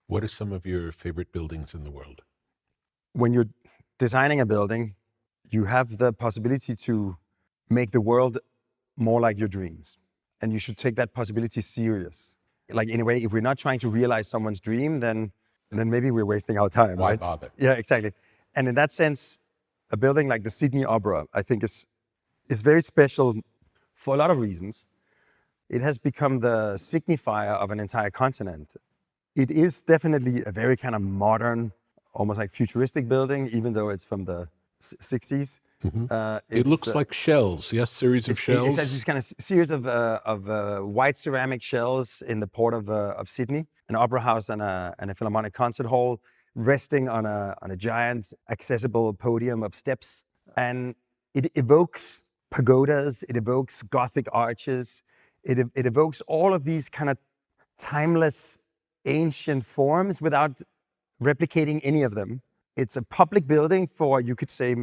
What are some of your favorite buildings in the world? When you're designing a building, you have the possibility to make the world more like your dreams. And you should take that possibility serious. Like, in a way, if we're not trying to realize someone's dream, then maybe we're wasting our time, Why right? bother? Yeah, exactly. And in that sense, a building like the Sydney Opera, I think is very special for a lot of reasons. It has become the signifier of an entire continent. It is definitely a very kind of modern, almost like futuristic building, even though it's from the 60s. It looks like shells, yes, series of It has this shells. kind of series of white ceramic shells in the port of Sydney, an opera house and a philharmonic concert hall, resting on a giant accessible podium of steps. And it evokes pagodas, it evokes Gothic arches, it evokes all of these kind of timeless ancient forms without replicating any of them. It's a public building for, you could say,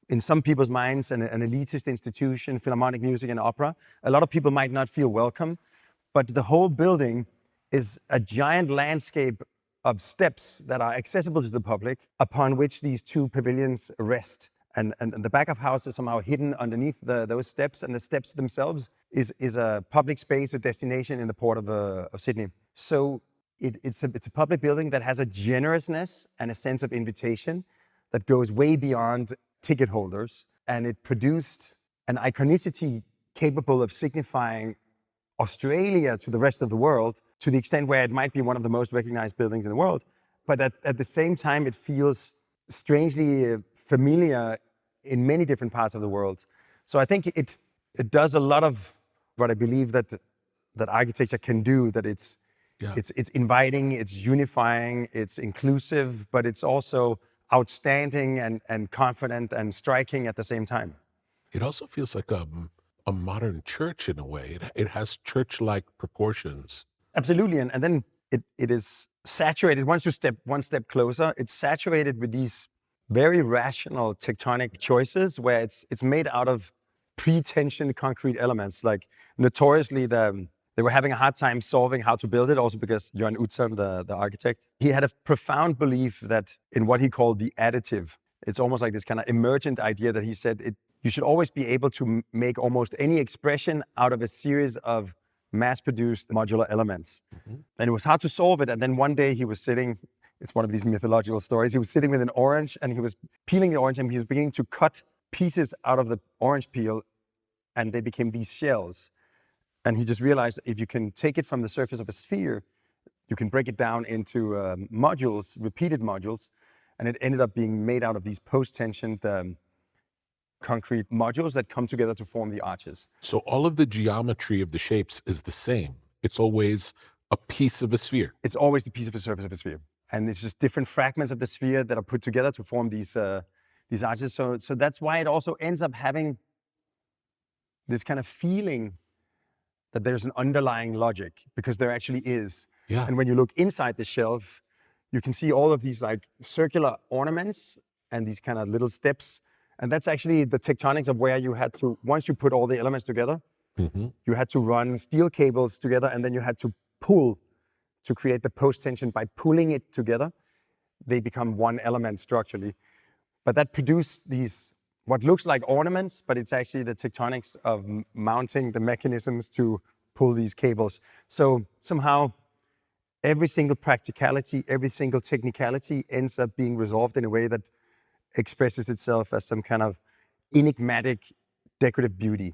in some people's minds, an elitist institution, philharmonic music and opera. A lot of people might not feel welcome, but the whole building is a giant landscape of steps that are accessible to the public, upon which these two pavilions rest. And the back of house is somehow hidden underneath those steps, and the steps themselves is a public space, a destination in the port of Sydney. So it's a public building that has a generousness and a sense of invitation that goes way beyond ticket holders, and it produced an iconicity capable of signifying Australia to the rest of the world, to the extent where it might be one of the most recognized buildings in the world. But at the same time, it feels strangely familiar in many different parts of the world. So I think it does a lot of what I believe that architecture can do, that it's inviting, it's unifying, it's inclusive, but it's also outstanding and confident and striking at the same time. It also feels like a modern church in a way. It has church-like proportions. Absolutely, and then it is saturated. Once you step one step closer, it's saturated with these very rational tectonic choices, where it's made out of pre-tensioned concrete elements. Like, notoriously, they were having a hard time solving how to build it, also because Jørn Utzon, the architect, he had a profound belief that in what he called the additive. It's almost like this kind of emergent idea that he said you should always be able to make almost any expression out of a series of mass-produced modular elements. And it was hard to solve it. And then one day he was sitting, it's one of these mythological stories, he was sitting with an orange and he was peeling the orange, and he was beginning to cut pieces out of the orange peel, and they became these shells. And he just realized if you can take it from the surface of a sphere, you can break it down into modules, repeated modules, and it ended up being made out of these post-tensioned concrete modules that come together to form the arches. So all of the geometry of the shapes is the same. It's always a piece of a sphere. It's always the piece of the surface of a sphere. And it's just different fragments of the sphere that are put together to form these arches. So that's why it also ends up having this kind of feeling that there's an underlying logic, because there actually is. Yeah. And when you look inside the shelf, you can see all of these like circular ornaments and these kind of little steps. And that's actually the tectonics of where you had to, once you put all the elements together, you had to run steel cables together, and then you had to pull to create the post-tension. By pulling it together, they become one element structurally. But that produced these, what looks like ornaments, but it's actually the tectonics of mounting the mechanisms to pull these cables. So somehow every single practicality, every single technicality ends up being resolved in a way that expresses itself as some kind of enigmatic decorative beauty.